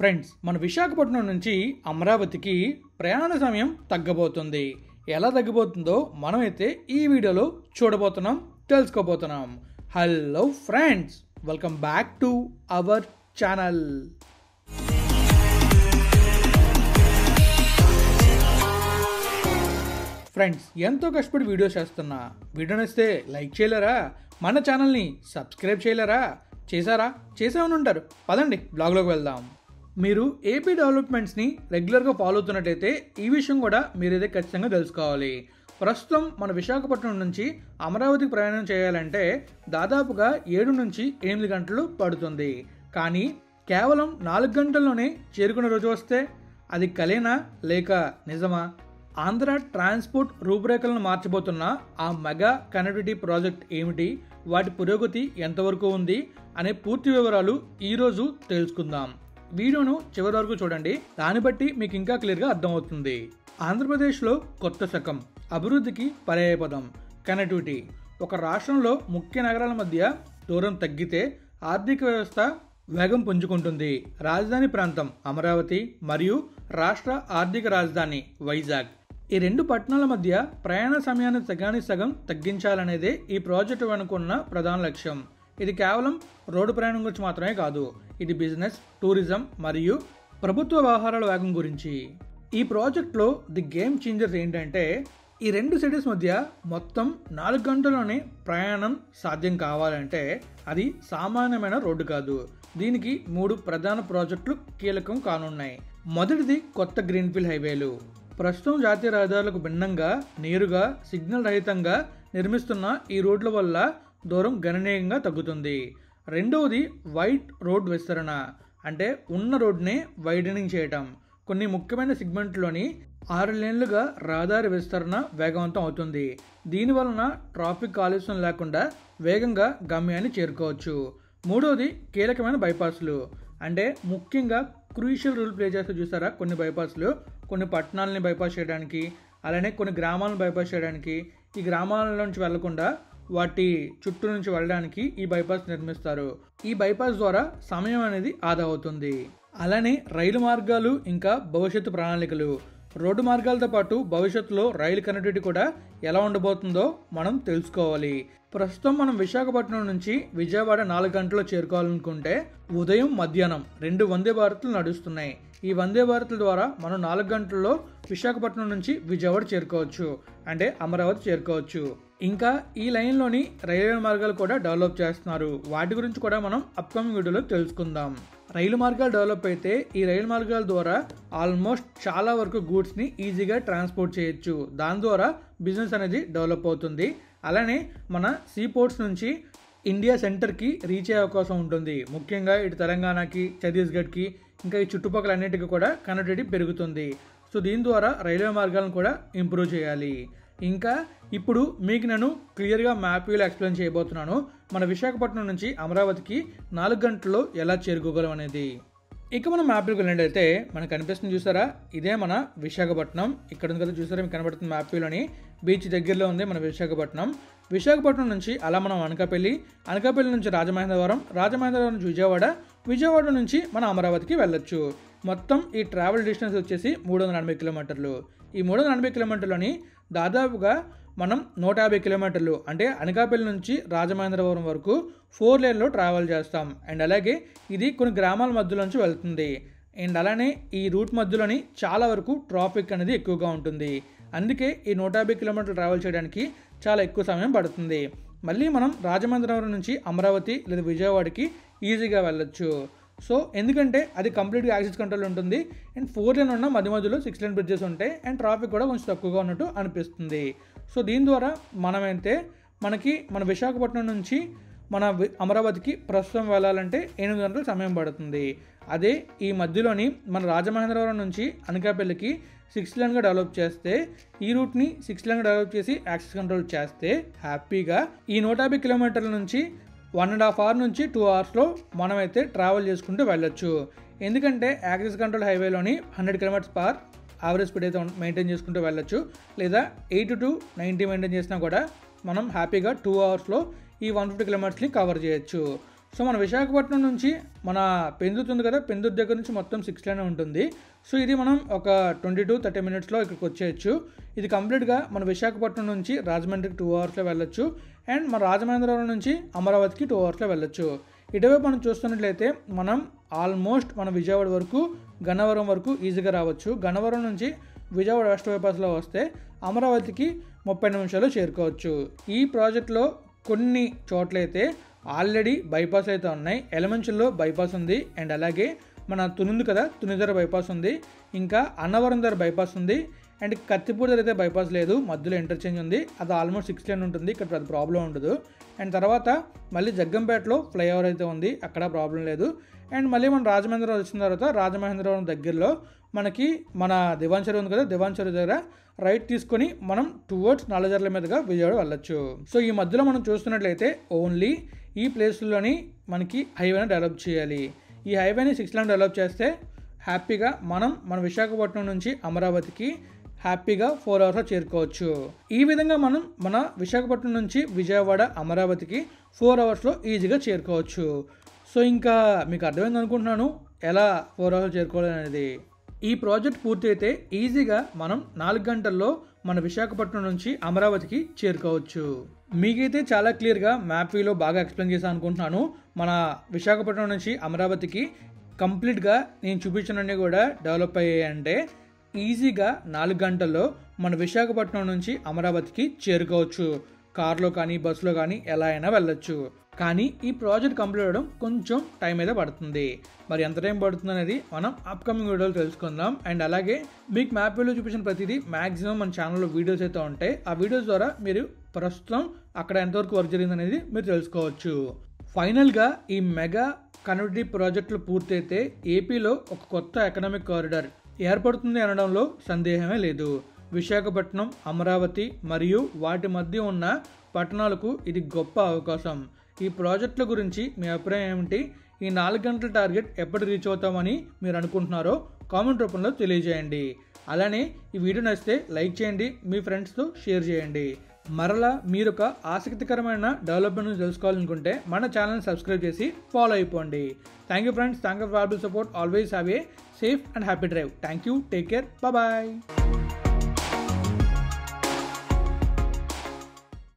Friends, మన విశాఖపట్నం నుంచి అమరావతికి ప్రయాణ సమయం తగ్గబోతుంది. ఎలా తగ్గబోతుందో మనమైతే ఈ వీడియోలో చూడబోతున్నాం, తెలుసుకోబోతున్నాం. Hello friends, welcome back to our channel. Friends, ఎంతో కష్టపడి వీడియో చేస్తున్నా. వీడియో నచ్చితే లైక్ చేయలేరా? మన ఛానల్ని సబ్స్క్రైబ్ చేయలేరా? చేశారా? చేసామని ఉంటారు. పదండి బ్లాగ్లోకి వెళ్దాం. మీరు ఏపీ డెవలప్మెంట్స్ని రెగ్యులర్గా ఫాలో అవుతున్నట్టయితే ఈ విషయం కూడా మీరైతే ఖచ్చితంగా తెలుసుకోవాలి. ప్రస్తుతం మన విశాఖపట్నం నుంచి అమరావతికి ప్రయాణం చేయాలంటే దాదాపుగా 7 నుంచి 8 గంటలు పడుతుంది. కానీ కేవలం 4 గంటల్లోనే చేరుకునే రోజు వస్తే అది కలేనా లేక నిజమా? ఆంధ్ర ట్రాన్స్పోర్ట్ రూపురేఖలను మార్చబోతున్న ఆ మెగా కనెక్టివిటీ ప్రాజెక్ట్ ఏమిటి, వాటి పురోగతి ఎంతవరకు ఉంది అనే పూర్తి వివరాలు ఈరోజు తెలుసుకుందాం. వీడియోను చివరి వరకు చూడండి, దాన్ని బట్టి మీకు ఇంకా క్లియర్గా అర్థమవుతుంది. ఆంధ్రప్రదేశ్లో కొత్త శకం, అభివృద్ధికి పర్యాయపదం కనెక్టివిటీ. ఒక రాష్ట్రంలో ముఖ్య నగరాల మధ్య దూరం తగ్గితే ఆర్థిక వ్యవస్థ వేగం పుంజుకుంటుంది. రాజధాని ప్రాంతం అమరావతి మరియు రాష్ట్ర ఆర్థిక రాజధాని వైజాగ్. ఈ 2 పట్టణాల మధ్య ప్రయాణ సమయాన్ని సగానికి సగం తగ్గించాలనేదే ఈ ప్రాజెక్టు వెనుకున్న ప్రధాన లక్ష్యం. ఇది కేవలం రోడ్డు ప్రయాణం గురించి మాత్రమే కాదు, ఇది బిజినెస్, టూరిజం మరియు ప్రభుత్వ వ్యవహారాల వేగం గురించి. ఈ ప్రాజెక్ట్లో ది గేమ్ చేంజర్స్ ఏంటంటే, ఈ 2 సిటీస్ మధ్య మొత్తం 4 గంటల్లోనే ప్రయాణం సాధ్యం కావాలంటే అది సామాన్యమైన రోడ్డు కాదు. దీనికి 3 ప్రధాన ప్రాజెక్టులు కీలకం కానున్నాయి. మొదటిది కొత్త గ్రీన్ఫీల్డ్ హైవేలు. ప్రస్తుతం జాతీయ రహదారులకు భిన్నంగా నేరుగా సిగ్నల్ రహితంగా నిర్మిస్తున్న ఈ రోడ్ల వల్ల దూరం గణనీయంగా తగ్గుతుంది. రెండవది వైడ్ రోడ్ విస్తరణ, అంటే ఉన్న రోడ్నే వైడనింగ్ చేయటం. కొన్ని ముఖ్యమైన సెగ్మెంట్లోని 6 లేన్లుగా రహదారి విస్తరణ వేగవంతం అవుతుంది. దీనివలన ట్రాఫిక్ కాలుష్యం లేకుండా వేగంగా గమ్యాన్ని చేరుకోవచ్చు. మూడవది కీలకమైన బైపాస్లు, అంటే ముఖ్యంగా క్రూషియల్ రోల్ ప్లే చేస్తూ చూసారా కొన్ని బైపాస్లు, కొన్ని పట్టణాలని బైపాస్ చేయడానికి, అలానే కొన్ని గ్రామాలను బైపాస్ చేయడానికి. ఈ గ్రామాల నుంచి వెళ్లకుండా వాటి చుట్టూ నుంచి వెళ్ళడానికి ఈ బైపాస్ నిర్మిస్తారు. ఈ బైపాస్ ద్వారా సమయం అనేది ఆదా అవుతుంది. అలానే రైలు మార్గాలు, ఇంకా భవిష్యత్తు ప్రణాళికలు. రోడ్డు మార్గాలతో పాటు భవిష్యత్తులో రైలు కనెక్టివిటీ కూడా ఎలా ఉండబోతుందో మనం తెలుసుకోవాలి. ప్రస్తుతం మనం విశాఖపట్నం నుంచి విజయవాడ 4 గంటల్లో చేరుకోవాలనుకుంటే ఉదయం, మధ్యాహ్నం 2 వందే భారత్లు నడుస్తున్నాయి. ఈ వందే భారత్ల ద్వారా మనం 4 గంటల్లో విశాఖపట్నం నుంచి విజయవాడ చేరుకోవచ్చు, అంటే అమరావతి చేరుకోవచ్చు. ఇంకా ఈ లైన్లోని రైల్వే మార్గాలు కూడా డెవలప్ చేస్తున్నారు. వాటి గురించి కూడా మనం అప్కమింగ్ వీడియోలో తెలుసుకుందాం. రైలు మార్గాలు డెవలప్ అయితే ఈ రైలు మార్గాల ద్వారా ఆల్మోస్ట్ చాలా వరకు గూడ్స్ని ఈజీగా ట్రాన్స్పోర్ట్ చేయొచ్చు. దాని ద్వారా బిజినెస్ అనేది డెవలప్ అవుతుంది. అలానే మన సీ పోర్ట్స్ నుంచి ఇండియా సెంటర్కి రీచ్ అయ్యే అవకాశం ఉంటుంది. ముఖ్యంగా ఇటు తెలంగాణకి, ఛత్తీస్గఢ్కి, ఇంకా ఈ చుట్టుపక్కల అన్నిటికీ కూడా కనెక్టివిటీ పెరుగుతుంది. సో దీని ద్వారా రైల్వే మార్గాలను కూడా ఇంప్రూవ్ చేయాలి. ఇంకా ఇప్పుడు మీకు నేను క్లియర్గా మ్యాప్ వ్యూలో ఎక్స్ప్లెయిన్ చేయబోతున్నాను, మన విశాఖపట్నం నుంచి అమరావతికి 4 గంటల్లో ఎలా చేరుకోగలం అనేది. ఇక మనం మ్యాప్లోకి వెళ్ళినట్టయితే మనకు కనిపిస్తుంది చూసారా, ఇదే మన విశాఖపట్నం. ఇక్కడ ఉంది కదా చూసారా, మీకు కనబడుతుంది మ్యాప్ వ్యూలోని. బీచ్ దగ్గరలో ఉంది మన విశాఖపట్నం. విశాఖపట్నం నుంచి అలా మనం అనకాపల్లి నుంచి రాజమహేంద్రవరం నుంచి విజయవాడ నుంచి మన అమరావతికి వెళ్ళొచ్చు. మొత్తం ఈ ట్రావెల్ డిస్టెన్స్ వచ్చేసి 380 కిలోమీటర్లు. ఈ 380 కిలోమీటర్లని దాదాపుగా మనం 150 కిలోమీటర్లు, అంటే అనకాపల్లి నుంచి రాజమహేంద్రవరం వరకు 4 లేన్లో ట్రావెల్ చేస్తాం. అండ్ అలాగే ఇది కొన్ని గ్రామాల మధ్యలోంచి వెళ్తుంది. అండ్ అలానే ఈ రూట్ మధ్యలోని చాలా వరకు ట్రాఫిక్ అనేది ఎక్కువగా ఉంటుంది. అందుకే ఈ 150 కిలోమీటర్లు ట్రావెల్ చేయడానికి చాలా ఎక్కువ సమయం పడుతుంది. మళ్ళీ మనం రాజమహేంద్రవరం నుంచి అమరావతి లేదా విజయవాడకి ఈజీగా వెళ్ళొచ్చు. సో ఎందుకంటే అది కంప్లీట్గా యాక్సిస్ కంట్రోల్ ఉంటుంది. అండ్ 4 లేన్ ఉన్న మధ్యలో 6 లేన్ బ్రిడ్జెస్ ఉంటాయి. అండ్ ట్రాఫిక్ కూడా కొంచెం తక్కువగా ఉన్నట్టు అనిపిస్తుంది. సో దీని ద్వారా మన విశాఖపట్నం నుంచి మన అమరావతికి ప్రస్తుతం వెళ్ళాలంటే 8 గంటల సమయం పడుతుంది. అదే ఈ మధ్యలోని మన రాజమహేంద్రవరం నుంచి అనకాపల్లికి 6 లేన్గా డెవలప్ చేస్తే, ఈ రూట్ని 6 లేన్గా డెవలప్ చేసి యాక్సిస్ కంట్రోల్ చేస్తే హ్యాపీగా ఈ 150 కిలోమీటర్ల నుంచి 1.5 hour నుంచి 2 hours మనమైతే ట్రావెల్ చేసుకుంటూ వెళ్ళొచ్చు. ఎందుకంటే యాక్సిస్ కంట్రోల్ హైవేలోని 100 km/h యావరేజ్ స్పీడ్ అయితే మెయింటైన్ చేసుకుంటూ వెళ్ళొచ్చు. లేదా 80 to 90 మెయింటైన్ చేసినా కూడా మనం హ్యాపీగా 2 hours ఈ 150 కిలోమీటర్స్ని కవర్ చేయొచ్చు. సో మన విశాఖపట్నం నుంచి మన పెందుర్తి ఉంది కదా, పెందుర్తి దగ్గర నుంచి మొత్తం 6 లైన్ ఉంటుంది. సో ఇది మనం ఒక 20 to 30 minutesలో ఇక్కడికి వచ్చేయచ్చు. ఇది కంప్లీట్గా మన విశాఖపట్నం నుంచి రాజమండ్రికి 2 hours వెళ్ళొచ్చు. అండ్ మన రాజమహేంద్రవరం నుంచి అమరావతికి 2 hours వెళ్ళొచ్చు. ఇటువైపు మనం చూస్తున్నట్లయితే మనం ఆల్మోస్ట్ మన విజయవాడ వరకు, గన్నవరం వరకు ఈజీగా రావచ్చు. గన్నవరం నుంచి విజయవాడ వెస్ట్ బైపాస్లో వస్తే అమరావతికి 30 నిమిషాలు చేరుకోవచ్చు. ఈ ప్రాజెక్ట్లో కొన్ని చోట్లయితే ఆల్రెడీ బైపాస్ అయితే ఉన్నాయి. ఎలమంచిలో బైపాస్ ఉంది, అండ్ అలాగే మన తుని కదా, తుని దగ్గర బైపాస్ ఉంది, ఇంకా అన్నవరం దగ్గర బైపాస్ ఉంది, అండ్ కత్తిపూడి దగ్గర అయితే బైపాస్ లేదు, మధ్యలో ఇంటర్చేంజ్ ఉంది. అది ఆల్మోస్ట్ 6 lane ఉంటుంది, ఇక్కడ పెద్ద ప్రాబ్లం ఉండదు. అండ్ తర్వాత మళ్ళీ జగ్గంపేటలో ఫ్లైఓవర్ అయితే ఉంది, అక్కడ ప్రాబ్లం లేదు. అండ్ మళ్ళీ మనం రాజమహేంద్రవరం వచ్చిన తర్వాత రాజమహేంద్రవరం దగ్గరలో మనకి మన దివాన్ చెరువు ఉంది కదా, దివాన్ చెరువు దగ్గర రైట్ తీసుకొని మనం టువర్డ్స్ నల్లజర్ల మీదుగా విజయవాడ వెళ్ళొచ్చు. సో ఈ మధ్యలో మనం చూస్తున్నట్లయితే ఓన్లీ ఈ ప్లేస్లోని మనకి హైవేని డెవలప్ చేయాలి. ఈ హైవేని 6 lane డెవలప్ చేస్తే హ్యాపీగా మనం మన విశాఖపట్నం నుంచి అమరావతికి హ్యాపీగా 4 hours చేరుకోవచ్చు. ఈ విధంగా మనం మన విశాఖపట్నం నుంచి విజయవాడ అమరావతికి 4 hours ఈజీగా చేరుకోవచ్చు. సో ఇంకా మీకు అర్థమైంది అనుకుంటున్నాను ఎలా 4 hours చేరుకోవాలి అనేది. ఈ ప్రాజెక్ట్ పూర్తి అయితే ఈజీగా మనం 4 గంటల్లో మన విశాఖపట్నం నుంచి అమరావతికి చేరుకోవచ్చు. మీకైతే చాలా క్లియర్గా మ్యాప్ వ్యూలో బాగా ఎక్స్ప్లెయిన్ చేశాను అనుకుంటున్నాను. మన విశాఖపట్నం నుంచి అమరావతికి కంప్లీట్గా నేను చూపించినవన్నీ కూడా డెవలప్ అయ్యాయంటే ఈజీగా 4 గంటల్లో మన విశాఖపట్నం నుంచి అమరావతికి చేరుకోవచ్చు. కార్లో కానీ బస్సులో కానీ ఎలా అయినా వెళ్ళొచ్చు. కానీ ఈ ప్రాజెక్ట్ కంప్లీట్ అవ్వడం కొంచెం టైం అయితే పడుతుంది. మరి ఎంత టైం పడుతుంది అనేది మనం అప్కమింగ్ వీడియోలో తెలుసుకుందాం. అండ్ అలాగే మీకు మ్యాప్ వ్యూలో చూపించిన ప్రతిదీ మ్యాక్సిమం మన ఛానల్లో వీడియోస్ అయితే ఉంటాయి. ఆ వీడియోస్ ద్వారా మీరు ప్రస్తుతం అక్కడ ఎంతవరకు వర్క్ జరిగింది అనేది మీరు తెలుసుకోవచ్చు. ఫైనల్గా ఈ మెగా కనెక్టివిటీ ప్రాజెక్టులు పూర్తయితే ఏపీలో ఒక కొత్త ఎకనామిక్ కారిడార్ ఏర్పడుతుంది అనడంలో సందేహమే లేదు. విశాఖపట్నం, అమరావతి మరియు వాటి మధ్య ఉన్న పట్టణాలకు ఇది గొప్ప అవకాశం. ఈ ప్రాజెక్టుల గురించి మీ అభిప్రాయం ఏమిటి? ఈ 4 గంటల టార్గెట్ ఎప్పుడు రీచ్ అవుతామని మీరు అనుకుంటున్నారో కామెంట్ రూపంలో తెలియజేయండి. అలానే ఈ వీడియో నచ్చితే లైక్ చేయండి, మీ ఫ్రెండ్స్తో షేర్ చేయండి. మరలా మీరు ఒక ఆసక్తికరమైన డెవలప్మెంట్ తెలుసుకోవాలనుకుంటే మన ఛానల్ని సబ్స్క్రైబ్ చేసి ఫాలో అయిపోండి. Thank you friends, thank you for valuable support. Always have a safe and happy drive. Thank you, take care, bye.